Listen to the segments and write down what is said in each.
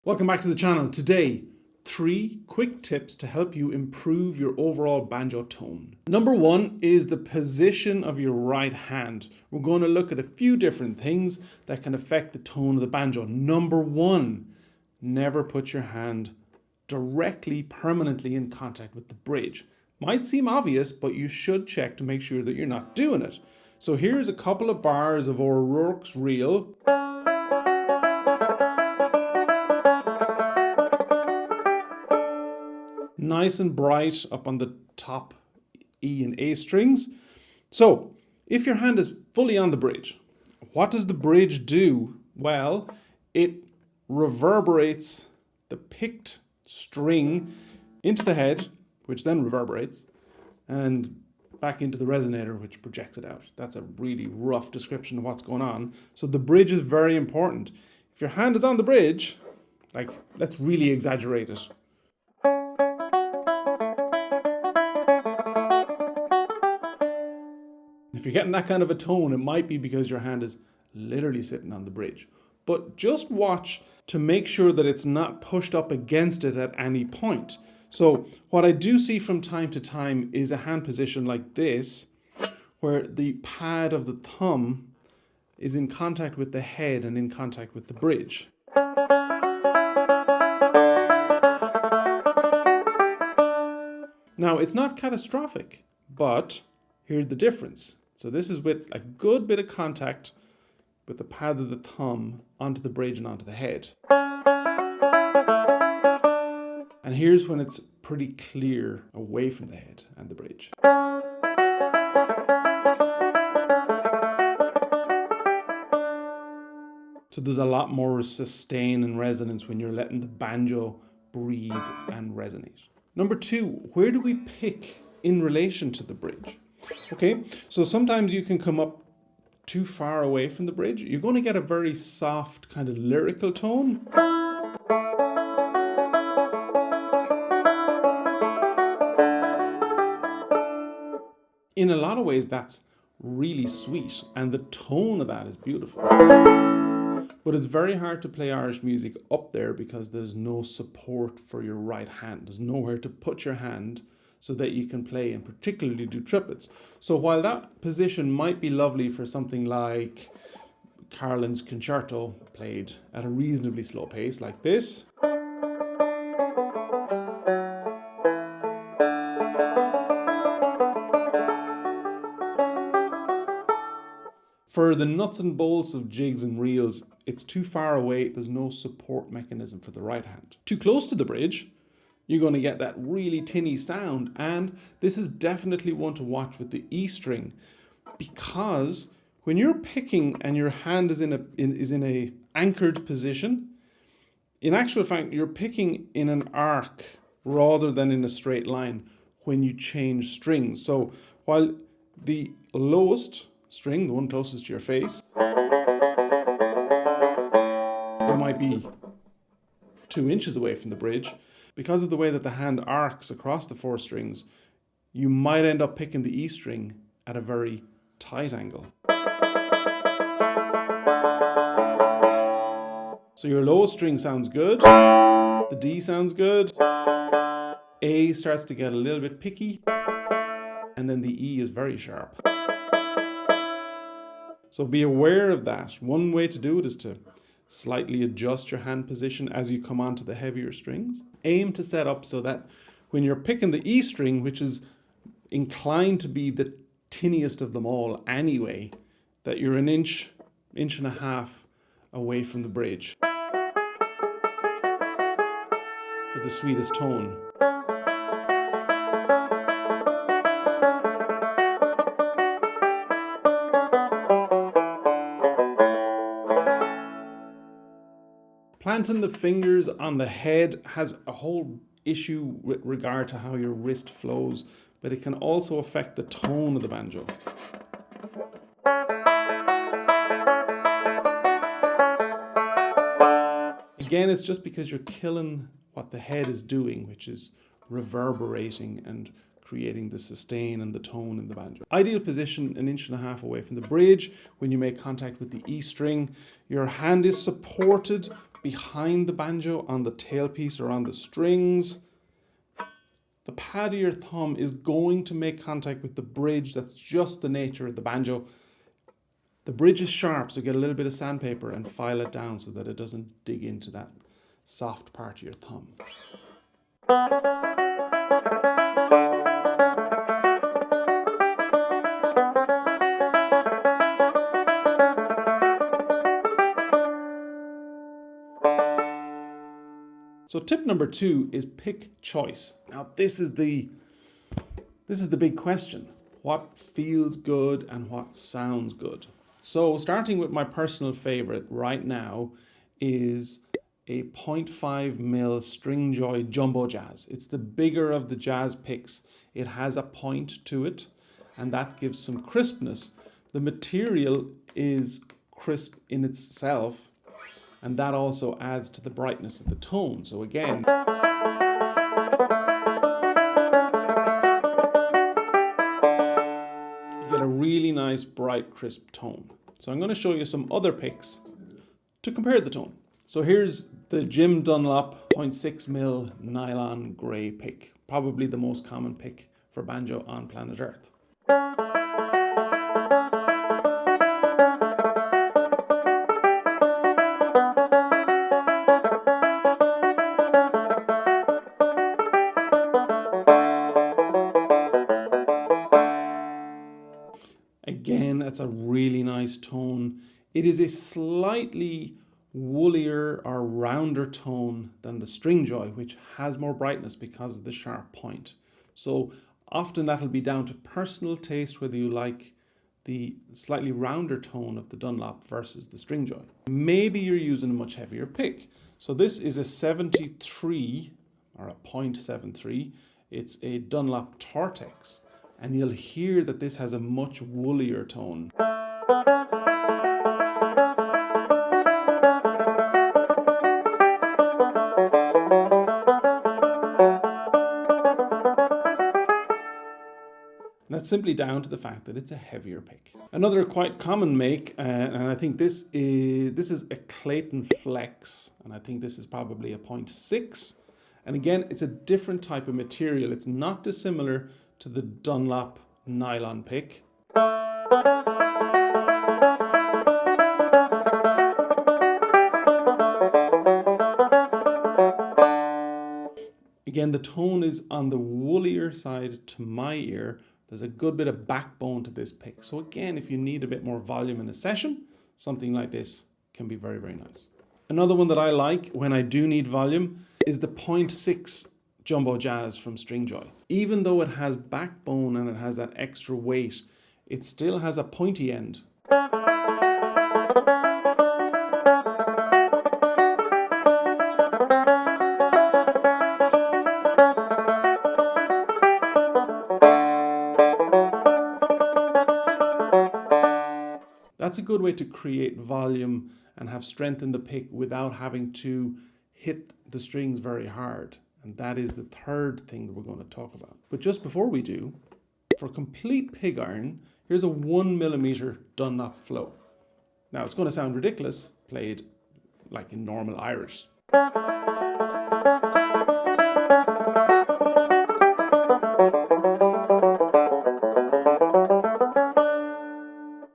Welcome back to the channel. Today, 3 quick tips to help you improve your overall banjo tone. Number 1 is the position of your right hand. We're going to look at a few different things that can affect the tone of the banjo. Number 1, never put your hand directly, permanently in contact with the bridge. Might seem obvious, but you should check to make sure that you're not doing it. So here's a couple of bars of O'Rourke's reel. Nice and bright up on the top E and A strings. So if your hand is fully on the bridge, what does the bridge do? Well, it reverberates the picked string into the head, which then reverberates, and back into the resonator, which projects it out. That's a really rough description of what's going on. So the bridge is very important. If your hand is on the bridge, let's really exaggerate it. If you're getting that kind of a tone, it might be because your hand is literally sitting on the bridge. But just watch to make sure that it's not pushed up against it at any point. So what I do see from time to time is a hand position like this, where the pad of the thumb is in contact with the head and in contact with the bridge. Now, it's not catastrophic, but here's the difference. So this is with a good bit of contact with the pad of the thumb onto the bridge and onto the head. And here's when it's pretty clear away from the head and the bridge. So there's a lot more sustain and resonance when you're letting the banjo breathe and resonate. Number 2, where do we pick in relation to the bridge? Okay, so sometimes you can come up too far away from the bridge. You're going to get a very soft kind of lyrical tone. In a lot of ways, that's really sweet, and the tone of that is beautiful. But it's very hard to play Irish music up there because there's no support for your right hand. There's nowhere to put your hand so that you can play and particularly do triplets. So while that position might be lovely for something like Carlin's concerto played at a reasonably slow pace like this, for the nuts and bolts of jigs and reels, it's too far away. There's no support mechanism for the right hand. Too close to the bridge, you're going to get that really tinny sound, and this is definitely one to watch with the E string, because when you're picking and your hand is in a anchored position, in actual fact you're picking in an arc rather than in a straight line when you change strings. So while the lowest string, the one closest to your face, it might be 2 inches away from the bridge, because of the way that the hand arcs across the 4 strings, you might end up picking the E string at a very tight angle. So your lowest string sounds good, the D sounds good, A starts to get a little bit picky, and then the E is very sharp. So be aware of that. One way to do it is to slightly adjust your hand position as you come onto the heavier strings. Aim to set up so that when you're picking the E string, which is inclined to be the tinniest of them all anyway, that you're an inch and a half away from the bridge for the sweetest tone. Planting the fingers on the head has a whole issue with regard to how your wrist flows, but it can also affect the tone of the banjo. Again, it's just because you're killing what the head is doing, which is reverberating and creating the sustain and the tone in the banjo. Ideal position, 1.5 inches away from the bridge. When you make contact with the E string, your hand is supported behind the banjo on the tailpiece or on the strings, the pad of your thumb is going to make contact with the bridge. That's just the nature of the banjo. The bridge is sharp, so get a little bit of sandpaper and file it down so that it doesn't dig into that soft part of your thumb. So tip number 2 is pick choice. Now this is the big question. What feels good and what sounds good? So starting with my personal favorite right now is a 0.5mm Stringjoy Jumbo Jazz. It's the bigger of the jazz picks. It has a point to it and that gives some crispness. The material is crisp in itself and that also adds to the brightness of the tone. So again, you get a really nice bright crisp tone. So I'm going to show you some other picks to compare the tone. So here's the Jim Dunlop 0.6mm nylon grey pick, probably the most common pick for banjo on planet Earth. Again, that's a really nice tone. It is a slightly woollier or rounder tone than the Stringjoy, which has more brightness because of the sharp point. So often that'll be down to personal taste, whether you like the slightly rounder tone of the Dunlop versus the Stringjoy. Maybe you're using a much heavier pick. So this is a 73 or a 0.73. It's a Dunlop Tortex. And you'll hear that this has a much woollier tone. And that's simply down to the fact that it's a heavier pick. Another quite common make, and I think this is a Clayton Flex, and I think this is probably a 0.6. And again, it's a different type of material. It's not dissimilar to the Dunlop nylon pick. Again, the tone is on the woollier side to my ear. There's a good bit of backbone to this pick. So again, if you need a bit more volume in a session, something like this can be very, very nice. Another one that I like when I do need volume is the 0.6 Jumbo Jazz from Stringjoy. Even though it has backbone and it has that extra weight, it still has a pointy end. That's a good way to create volume and have strength in the pick without having to hit the strings very hard. And that is the third thing that we're going to talk about. But just before we do, for complete pig iron, here's a 1mm Dunlop flow. Now it's going to sound ridiculous, played like in normal Irish.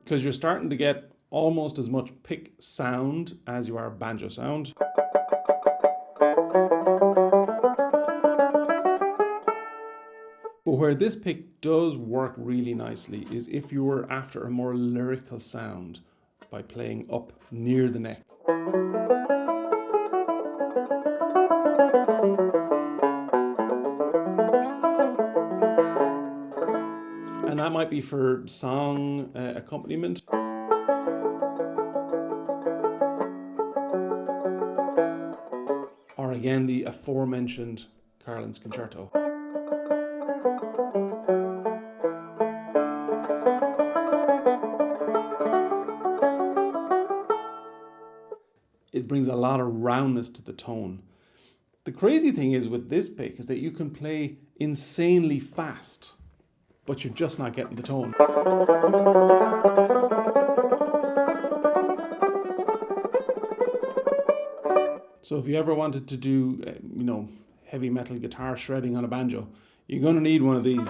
Because you're starting to get almost as much pick sound as you are banjo sound. But where this pick does work really nicely is if you were after a more lyrical sound by playing up near the neck. And that might be for song accompaniment. Or again, the aforementioned Carlin's Concerto. It brings a lot of roundness to the tone. The crazy thing is with this pick is that you can play insanely fast, but you're just not getting the tone. So if you ever wanted to do, heavy metal guitar shredding on a banjo, you're going to need one of these.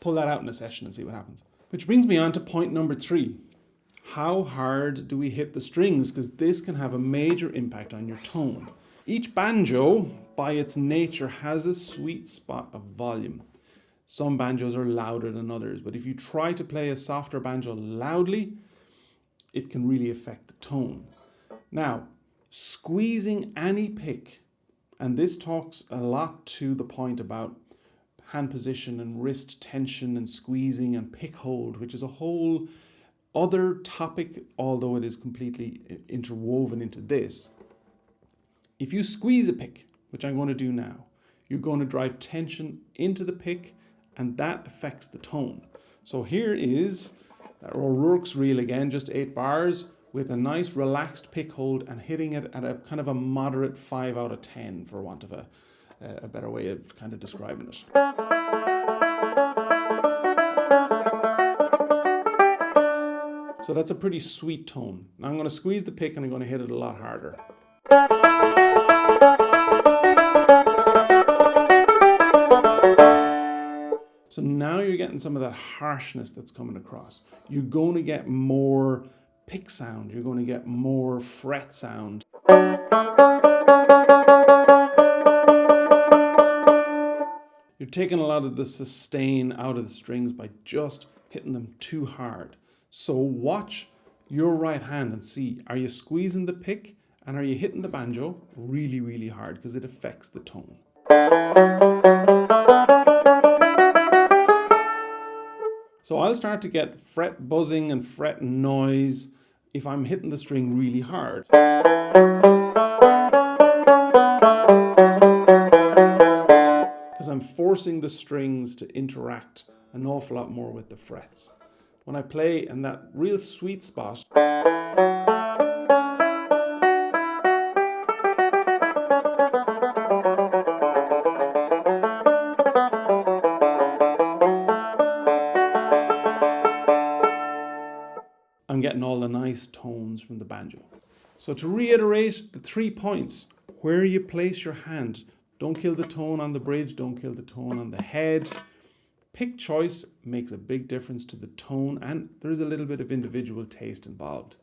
Pull that out in a session and see what happens. Which brings me on to point number 3. How hard do we hit the strings? Because this can have a major impact on your tone. Each banjo, by its nature, has a sweet spot of volume. Some banjos are louder than others, but if you try to play a softer banjo loudly, it can really affect the tone. Now, squeezing any pick, and this talks a lot to the point about hand position and wrist tension and squeezing and pick hold, which is a whole other topic, although it is completely interwoven into this. If you squeeze a pick, which I'm going to do now, you're going to drive tension into the pick, and that affects the tone. So here is O'Rourke's reel again, just 8 bars with a nice relaxed pick hold and hitting it at a kind of a moderate 5 out of 10, for want of a better way of kind of describing it. So that's a pretty sweet tone. Now I'm going to squeeze the pick and I'm going to hit it a lot harder. So now you're getting some of that harshness that's coming across. You're going to get more pick sound. You're going to get more fret sound. You're taking a lot of the sustain out of the strings by just hitting them too hard. So watch your right hand and see, are you squeezing the pick and are you hitting the banjo really, really hard, because it affects the tone. So I'll start to get fret buzzing and fret noise if I'm hitting the string really hard. Because I'm forcing the strings to interact an awful lot more with the frets. When I play in that real sweet spot, I'm getting all the nice tones from the banjo. So to reiterate the 3 points, where you place your hand, don't kill the tone on the bridge, don't kill the tone on the head. Pick choice makes a big difference to the tone, and there's a little bit of individual taste involved.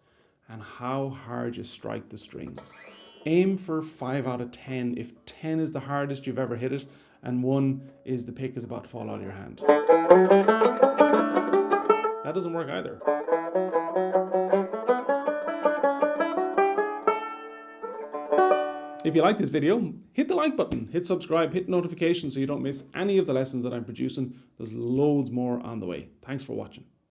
And how hard you strike the strings. Aim for 5 out of 10 if 10 is the hardest you've ever hit it and 1 is the pick is about to fall out of your hand. That doesn't work either. If you like this video, hit the like button, hit subscribe, hit notifications so you don't miss any of the lessons that I'm producing. There's loads more on the way. Thanks for watching.